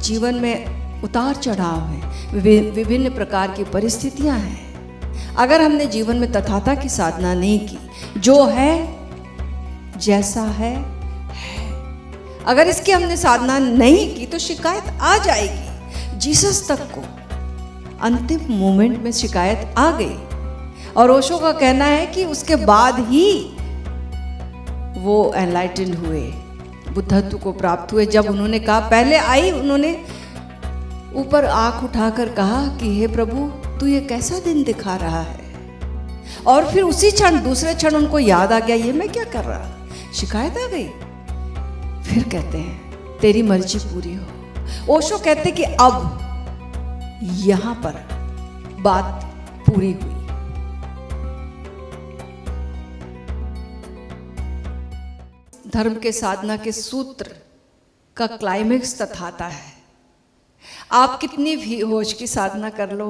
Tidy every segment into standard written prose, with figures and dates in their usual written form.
जीवन में उतार चढ़ाव है, विभिन्न प्रकार की परिस्थितियां हैं। अगर हमने जीवन में तथाता की साधना नहीं की, जो है जैसा है, अगर इसकी हमने साधना नहीं की तो शिकायत आ जाएगी। जीसस तक को अंतिम मोमेंट में शिकायत आ गई और ओशो का कहना है कि उसके बाद ही वो एनलाइटेंड हुए, बुद्धत्व को प्राप्त हुए। जब उन्होंने कहा, पहले आई, उन्होंने ऊपर आंख उठाकर कहा कि हे प्रभु, तू ये कैसा दिन दिखा रहा है। और फिर उसी क्षण, दूसरे क्षण उनको याद आ गया, ये मैं क्या कर रहा, शिकायत आ गई। फिर कहते हैं तेरी मर्जी पूरी हो। ओशो कहते कि अब यहां पर बात पूरी हुई। धर्म के साधना के सूत्र का क्लाइमेक्स तथाता है। आप कितनी भी होश की साधना कर लो,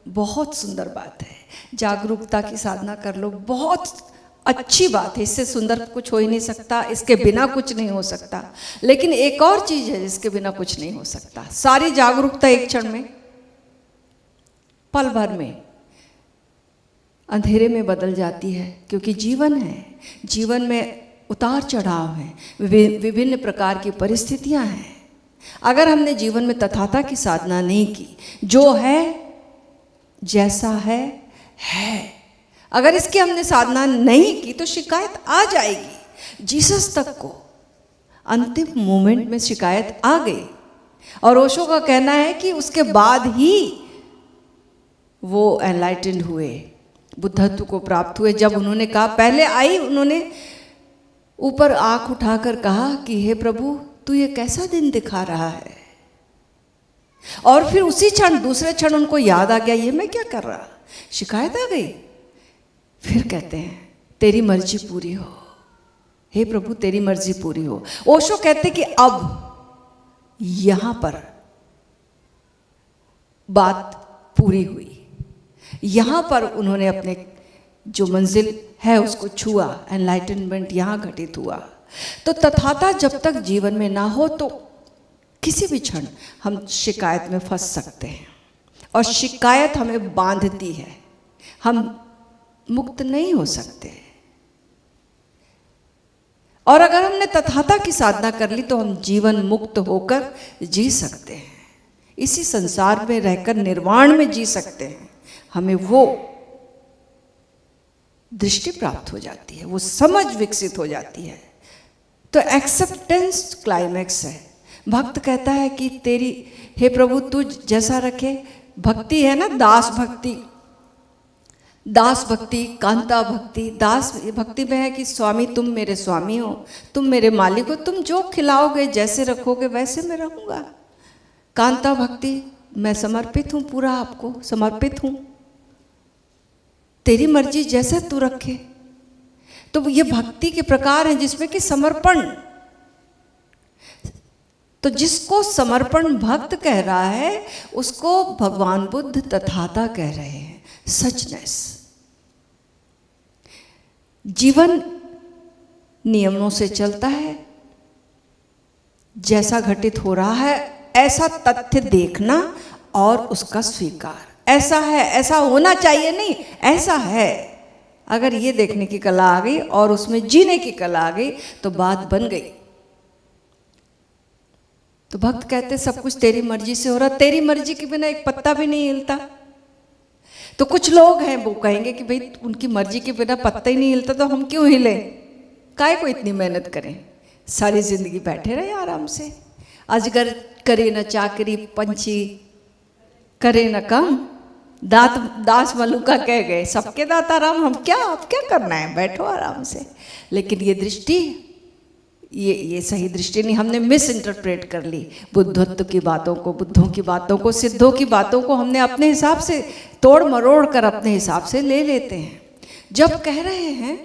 बहुत सुंदर बात है। जागरूकता की साधना कर लो, बहुत अच्छी बात है। इससे सुंदर कुछ हो ही नहीं सकता, इसके बिना कुछ नहीं हो सकता। लेकिन एक और चीज है जिसके बिना कुछ नहीं हो सकता। सारी जागरूकता एक क्षण में, पल भर में अंधेरे में बदल जाती है, क्योंकि जीवन है, जीवन में उतार चढ़ाव है, विभिन्न प्रकार की परिस्थितियां हैं। अगर हमने जीवन में तथाता की साधना नहीं की, जो है जैसा है, अगर इसकी हमने साधना नहीं की तो शिकायत आ जाएगी। जीसस तक को अंतिम मोमेंट में शिकायत आ गई और ओशो का कहना है कि उसके बाद ही वो एनलाइटेंड हुए, बुद्धत्व को प्राप्त हुए। जब उन्होंने कहा, पहले आई, उन्होंने ऊपर आंख उठाकर कहा कि हे प्रभु, तू ये कैसा दिन दिखा रहा है। और फिर उसी क्षण, दूसरे क्षण उनको याद आ गया, ये मैं क्या कर रहा, शिकायत आ गई। फिर कहते हैं तेरी मर्जी पूरी हो, हे प्रभु तेरी मर्जी पूरी हो। ओशो कहते कि अब यहां पर बात पूरी हुई। यहां पर उन्होंने अपने जो मंजिल है उसको छुआ, एनलाइटनमेंट यहां घटित हुआ। तो तथाता जब तक जीवन में ना हो तो किसी भी क्षण हम शिकायत में फंस सकते हैं, और शिकायत हमें बांधती है, हम मुक्त नहीं हो सकते। और अगर हमने तथाता की साधना कर ली तो हम जीवन मुक्त होकर जी सकते हैं, इसी संसार में रहकर निर्वाण में जी सकते हैं। हमें वो दृष्टि प्राप्त हो जाती है, वो समझ विकसित हो जाती है। तो एक्सेप्टेंस क्लाइमेक्स है। भक्त कहता है कि तेरी, हे प्रभु तू जैसा रखे। भक्ति है ना, दास भक्ति, दास भक्ति, कांता भक्ति। दास भक्ति में है कि स्वामी तुम मेरे स्वामी हो, तुम मेरे मालिक हो, तुम जो खिलाओगे, जैसे रखोगे वैसे मैं रहूँगा। कांता भक्ति, मैं समर्पित हूँ, पूरा आपको समर्पित हूँ, तेरी मर्जी जैसा तू रखे। तो ये भक्ति के प्रकार हैं जिसमें कि समर्पण। तो जिसको समर्पण भक्त कह रहा है उसको भगवान बुद्ध तथाता कह रहे हैं, सचनेस। जीवन नियमों से चलता है, जैसा घटित हो रहा है ऐसा तथ्य देखना और उसका स्वीकार। ऐसा है, ऐसा होना चाहिए नहीं, ऐसा है। अगर ये देखने की कला आ गई और उसमें जीने की कला आ गई तो बात बन गई। तो भक्त कहते सब कुछ तेरी मर्जी से हो रहा, तेरी मर्जी के बिना एक पत्ता भी नहीं हिलता। तो कुछ लोग हैं वो कहेंगे कि भाई उनकी मर्जी के बिना पत्ता ही नहीं हिलता तो हम क्यों हिले, काहे को इतनी मेहनत करें, सारी जिंदगी बैठे रहे आराम से। अजगर करे न चाकरी, पंछी करे न काम, दास मलुका कह गए सबके दाता राम। हम क्या, अब क्या करना है, बैठो आराम से। लेकिन ये दृष्टि, ये सही दृष्टि नहीं, हमने मिस इंटरप्रेट कर ली। बुद्धत्व की बातों को, बुद्धों की बातों को, सिद्धों की बातों को हमने अपने हिसाब से तोड़ मरोड़ कर अपने हिसाब से ले लेते हैं। जब कह रहे हैं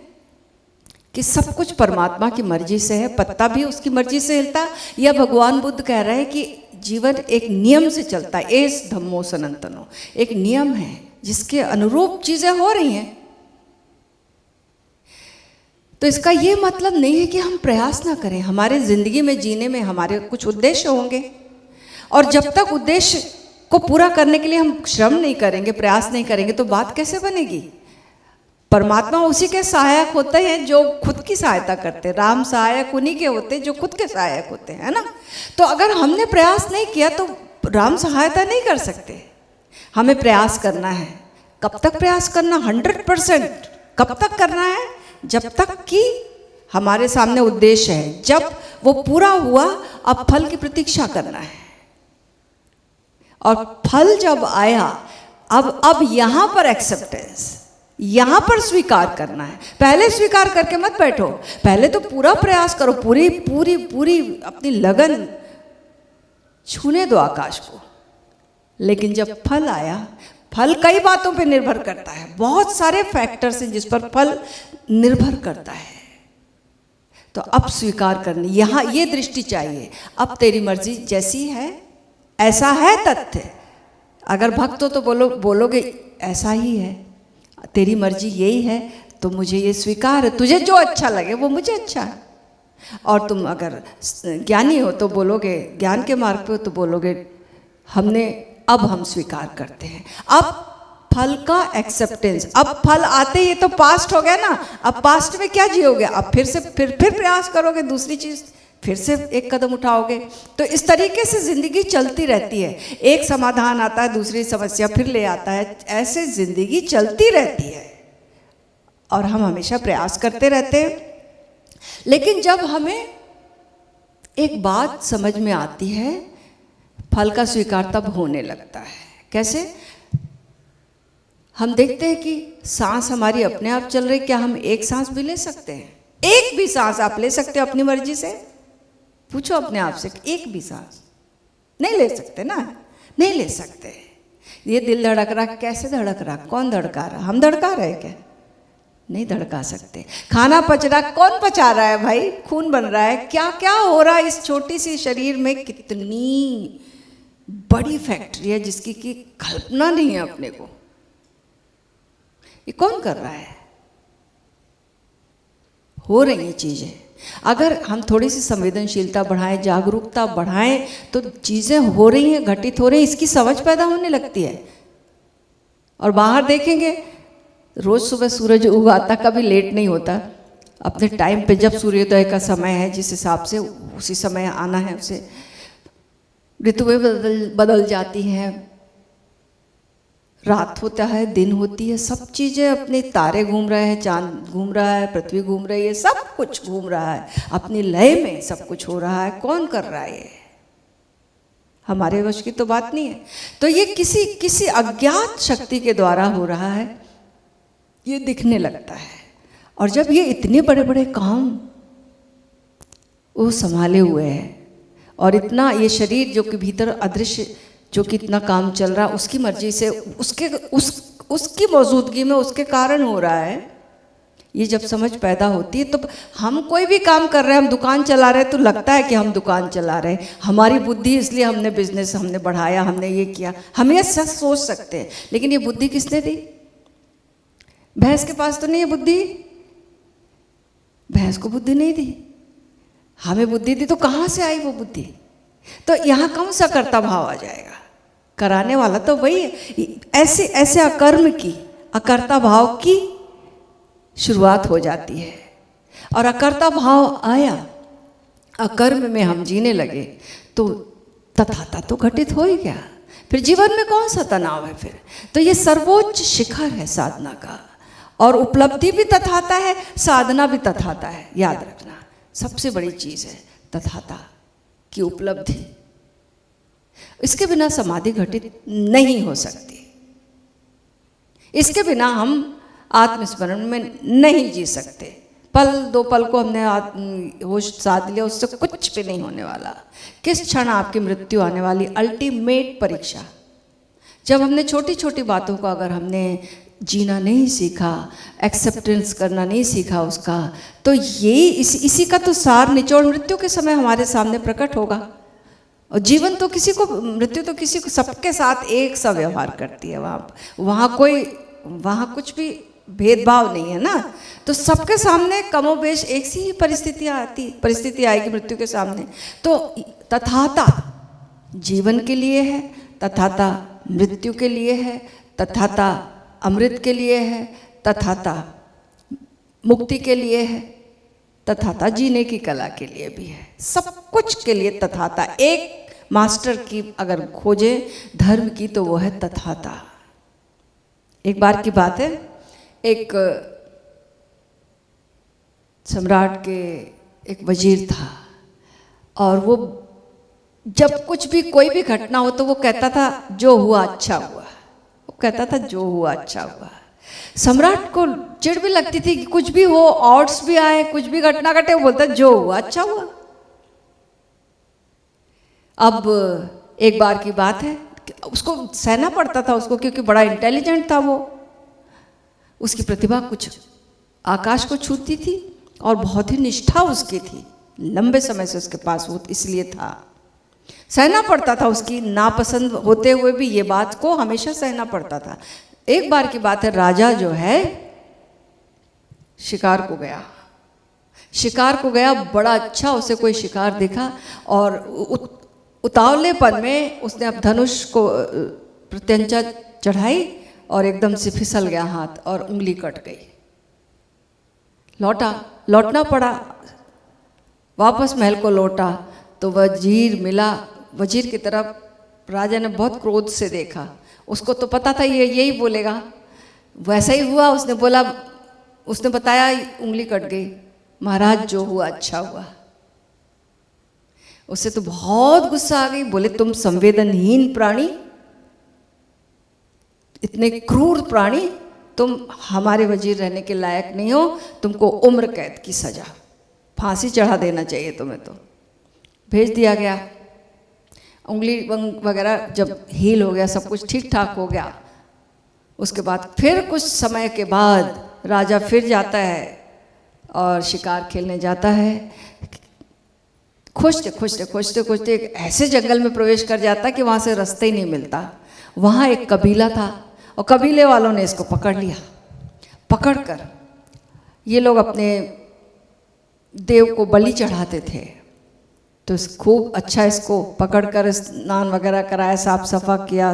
कि सब कुछ परमात्मा की मर्जी से है, पत्ता भी उसकी मर्जी से हिलता, या भगवान बुद्ध कह रहे हैं कि जीवन एक नियम से चलता है, एस धम्मो सनातनो, एक नियम है जिसके अनुरूप चीजें हो रही हैं। तो इसका ये मतलब नहीं है कि हम प्रयास ना करें। हमारे जिंदगी में जीने में हमारे कुछ उद्देश्य होंगे और जब तक उद्देश्य को पूरा करने के लिए हम श्रम नहीं करेंगे, प्रयास नहीं करेंगे, तो बात कैसे बनेगी? परमात्मा उसी के सहायक होते हैं जो खुद की सहायता करते हैं। राम सहायक उन्हीं के होते हैं जो खुद के सहायक होते हैं, है ना। तो अगर हमने प्रयास नहीं किया तो राम सहायता नहीं कर सकते। हमें प्रयास करना है। कब तक प्रयास करना? 100%। कब तक करना है? जब तक कि हमारे सामने उद्देश्य है। जब वो पूरा हुआ, अब फल की प्रतीक्षा करना है। और फल जब आया, अब यहां पर एक्सेप्टेंस, यहां पर स्वीकार करना है। पहले स्वीकार करके मत बैठो, पहले तो पूरा प्रयास करो, पूरी पूरी पूरी अपनी लगन, छूने दो आकाश को। लेकिन जब फल आया, फल कई बातों पे निर्भर करता है, बहुत सारे फैक्टर्स हैं जिस पर फल निर्भर करता है। तो अब स्वीकार करनी, यहाँ ये दृष्टि चाहिए, अब तेरी मर्जी जैसी है ऐसा है तथ्य। अगर भक्त हो तो बोलोगे ऐसा ही है, तेरी मर्जी यही है, तो मुझे ये स्वीकार है। तुझे जो अच्छा लगे वो मुझे अच्छा है। और तुम अगर ज्ञानी हो तो बोलोगे, ज्ञान के मार्ग पे हो तो बोलोगे अब हम स्वीकार करते हैं। अब फल का एक्सेप्टेंस, अब फल आते ही तो पास्ट हो गया ना। अब पास्ट में क्या जियोगे? अब फिर प्रयास करोगे, दूसरी चीज फिर से एक कदम उठाओगे। तो इस तरीके से जिंदगी चलती रहती है। एक समाधान आता है, दूसरी समस्या फिर ले आता है, ऐसे जिंदगी चलती रहती है और हम हमेशा प्रयास करते रहते हैं। लेकिन जब हमें एक बात समझ में आती है, फल का स्वीकार तब होने लगता है। कैसे? हम देखते हैं कि सांस हमारी अपने आप चल रही, क्या हम एक सांस भी ले सकते हैं? एक भी सांस आप ले सकते हो अपनी मर्जी से? पूछो अपने आप से, एक भी सांस नहीं ले सकते ना? नहीं ले सकते। ये दिल धड़क रहा, कैसे धड़क रहा? कौन धड़का रहा? हम धड़का रहे क्या? नहीं धड़का सकते। खाना पच रहा, कौन पचा रहा है भाई? खून बन रहा है। क्या क्या हो रहा है इस छोटी सी शरीर में? कितनी बड़ी फैक्ट्री है जिसकी की कल्पना नहीं है अपने को। ये कौन कर रहा है? हो रही है चीजें। अगर हम थोड़ी सी संवेदनशीलता बढ़ाएं, जागरूकता बढ़ाएं, तो चीजें हो रही हैं, घटित हो रही हैं, इसकी समझ पैदा होने लगती है। और बाहर देखेंगे, रोज सुबह सूरज उगाता, कभी लेट नहीं होता। अपने टाइम पे जब सूर्योदय का समय है, जिस हिसाब से उसी समय आना है, उसे ऋतुएं बदल जाती हैं, रात होता है, दिन होती है, सब चीज़ें अपने, तारे घूम रहे हैं, चांद घूम रहा है, पृथ्वी घूम रही है, सब कुछ घूम रहा है अपनी लय में, सब कुछ हो रहा है। कौन कर रहा है ये? हमारे वश की तो बात नहीं है। तो ये किसी अज्ञात शक्ति के द्वारा हो रहा है, ये दिखने लगता है। और जब ये इतने बड़े बड़े काम वो संभाले हुए हैं, और इतना ये शरीर जो कि भीतर अदृश्य, जो कि इतना काम चल रहा है, उसकी मर्जी से, उसकी मौजूदगी में, उसके कारण हो रहा है, ये जब समझ पैदा होती है तो हम कोई भी काम कर रहे हैं, हम दुकान चला रहे हैं तो लगता है कि हम दुकान चला रहे हैं, हमारी बुद्धि, इसलिए हमने बिजनेस हमने बढ़ाया, हमने ये किया, हम ये सच सोच सकते हैं। लेकिन ये बुद्धि किसने दी? भैंस के पास तो नहीं है बुद्धि, भैंस को बुद्धि नहीं दी, हमें बुद्धि दी। तो कहाँ से आई वो बुद्धि? तो यहाँ कौन सा कर्ता भाव आ जाएगा? कराने वाला तो वही है। ऐसे अकर्म की, अकर्ता भाव की शुरुआत हो जाती है। और अकर्ता भाव आया, अकर्म में हम जीने लगे, तो तथाता तो घटित हो ही गया। फिर जीवन में कौन सा तनाव है फिर? तो ये सर्वोच्च शिखर है साधना का। और उपलब्धि भी तथाता है, साधना भी तथाता है। याद रखना, सबसे बड़ी चीज है तथाता की उपलब्धि। इसके बिना समाधि घटित नहीं हो सकती। इसके बिना हम आत्मस्मरण में नहीं जी सकते। पल दो पल को हमने होश साध लिया, उससे कुछ भी नहीं होने वाला। किस क्षण आपकी मृत्यु आने वाली, अल्टीमेट परीक्षा। जब हमने छोटी छोटी बातों को अगर हमने जीना नहीं सीखा, एक्सेप्टेंस करना नहीं सीखा उसका, तो ये इसी का तो सार निचोड़ मृत्यु के समय हमारे सामने प्रकट होगा। और जीवन तो किसी को, मृत्यु तो किसी को, सबके साथ एक सा व्यवहार करती है। वहाँ कुछ भी भेदभाव नहीं है ना। तो सबके सामने कमोबेश एक सी ही परिस्थिति आएगी मृत्यु के सामने। तो तथाता जीवन के लिए है, तथाता मृत्यु के लिए है, तथाता अमृत के लिए है, तथाता मुक्ति के लिए है, तथाता जीने की कला के लिए भी है। सब कुछ के लिए तथाता। एक मास्टर की अगर खोजे धर्म की तो वो है तथाता। एक बार की बात है, एक सम्राट के एक वजीर था और वो जब कुछ भी कोई भी घटना हो तो वो कहता था जो हुआ अच्छा हुआ, वो कहता था जो हुआ अच्छा हुआ। सम्राट को चिढ़ भी लगती थी कि कुछ भी हो, ऑड्स भी आए, कुछ भी घटना घटे, वो बोलता जो हुआ अच्छा हुआ। अब एक बार की बात है, उसको सहना पड़ता था उसको, क्योंकि बड़ा इंटेलिजेंट था वो, उसकी प्रतिभा कुछ आकाश को छूती थी और बहुत ही निष्ठा उसकी थी, लंबे समय से उसके पास वो इसलिए था। सहना पड़ता था, उसकी नापसंद होते हुए भी ये बात को हमेशा सहना पड़ता था। एक बार की बात है, राजा जो है शिकार को गया, शिकार को गया, बड़ा अच्छा उसे कोई शिकार दिखा और उतावलेपन में उसने अब धनुष को प्रत्यंचा चढ़ाई और एकदम से फिसल गया हाथ और उंगली कट गई। लौटना पड़ा, वापस महल को लौटा तो वजीर मिला। वजीर की तरफ राजा ने बहुत क्रोध से देखा, उसको तो पता था ये यही बोलेगा, वैसा ही हुआ। उसने बोला, उसने बताया उंगली कट गई। महाराज जो हुआ अच्छा हुआ। उससे तो बहुत गुस्सा आ गई, बोले तुम संवेदनहीन प्राणी, इतने क्रूर प्राणी, तुम हमारे वजीर रहने के लायक नहीं हो, तुमको उम्र कैद की सजा, फांसी चढ़ा देना चाहिए तुम्हें। तो भेज दिया गया। उंगली वगैरह जब हील हो गया, सब कुछ ठीक ठाक हो गया, उसके बाद फिर कुछ समय के बाद राजा फिर जाता है और शिकार खेलने जाता है। खोजते एक ऐसे जंगल में प्रवेश कर जाता कि वहाँ से रास्ता ही नहीं मिलता। वहाँ एक कबीला था और कबीले वालों ने इसको पकड़ लिया। पकड़कर ये लोग अपने देव को बलि चढ़ाते थे, तो खूब अच्छा इसको पकड़कर स्नान वगैरह कराया, साफ सफा किया,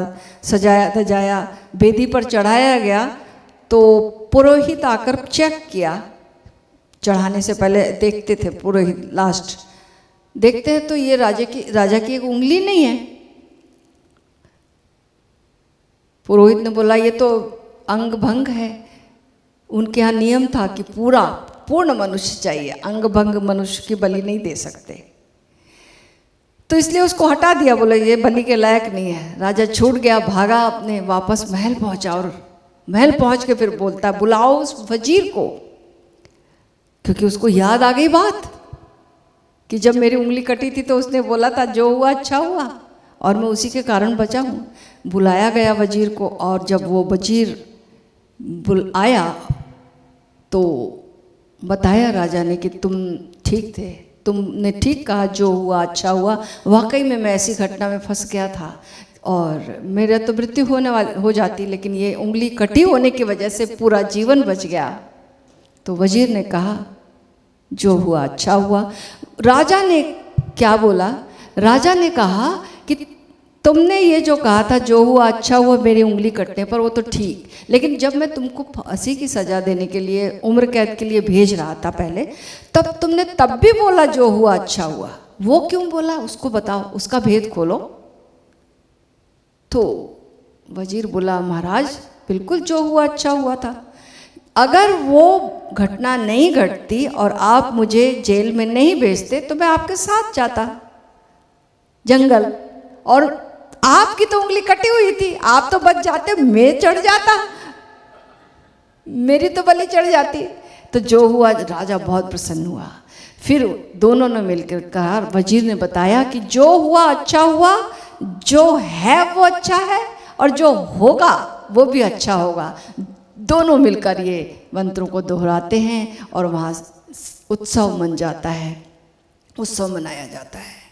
सजाया धजाया, वेदी पर चढ़ाया गया। तो पुरोहित आकर चेक किया, चढ़ाने से पहले देखते थे पुरोहित, लास्ट देखते हैं तो ये राजा की एक उंगली नहीं है। पुरोहित ने बोला ये तो अंग भंग है। उनके यहाँ नियम था कि पूर्ण मनुष्य चाहिए, अंग भंग मनुष्य की बलि नहीं दे सकते, तो इसलिए उसको हटा दिया। बोला ये बलि के लायक नहीं है। राजा छूट गया, भागा, अपने वापस महल पहुंचा और महल पहुंच के फिर बोलता बुलाओ उस वजीर को, क्योंकि उसको याद आ गई बात कि जब मेरी उंगली कटी थी तो उसने बोला था जो हुआ अच्छा हुआ और मैं उसी के कारण बचा हूँ। बुलाया गया वजीर को और जब वो वजीर आया तो बताया राजा ने कि तुम ठीक थे, तुमने ठीक कहा, जो हुआ अच्छा हुआ। वाकई में मैं ऐसी घटना में फंस गया था और मेरा तो मृत्यु हो जाती, लेकिन ये उंगली कटी होने की वजह से पूरा जीवन बच गया। तो वजीर ने कहा जो हुआ अच्छा हुआ। राजा ने क्या बोला? राजा ने कहा कि तुमने ये जो कहा था जो हुआ अच्छा हुआ मेरी उंगली कटने पर, वो तो ठीक, लेकिन जब मैं तुमको फांसी की सजा देने के लिए, उम्र कैद के लिए भेज रहा था पहले, तब तुमने तब भी बोला जो हुआ अच्छा हुआ। वो क्यों बोला उसको बताओ, उसका भेद खोलो। तो वजीर बोला महाराज बिल्कुल जो हुआ अच्छा हुआ था। अगर वो घटना नहीं घटती और आप मुझे जेल में नहीं भेजते तो मैं आपके साथ जाता जंगल, और आपकी तो उंगली कटी हुई थी, आप तो बच जाते, मैं चढ़ जाता, मेरी तो बलि चढ़ जाती। तो जो हुआ, राजा बहुत प्रसन्न हुआ। फिर दोनों ने मिलकर कहा, वजीर ने बताया कि जो हुआ अच्छा हुआ, जो है वो अच्छा है और जो होगा वो भी अच्छा होगा। दोनों मिलकर ये मंत्रों को दोहराते हैं और वहाँ उत्सव मन जाता है, उत्सव मनाया जाता है।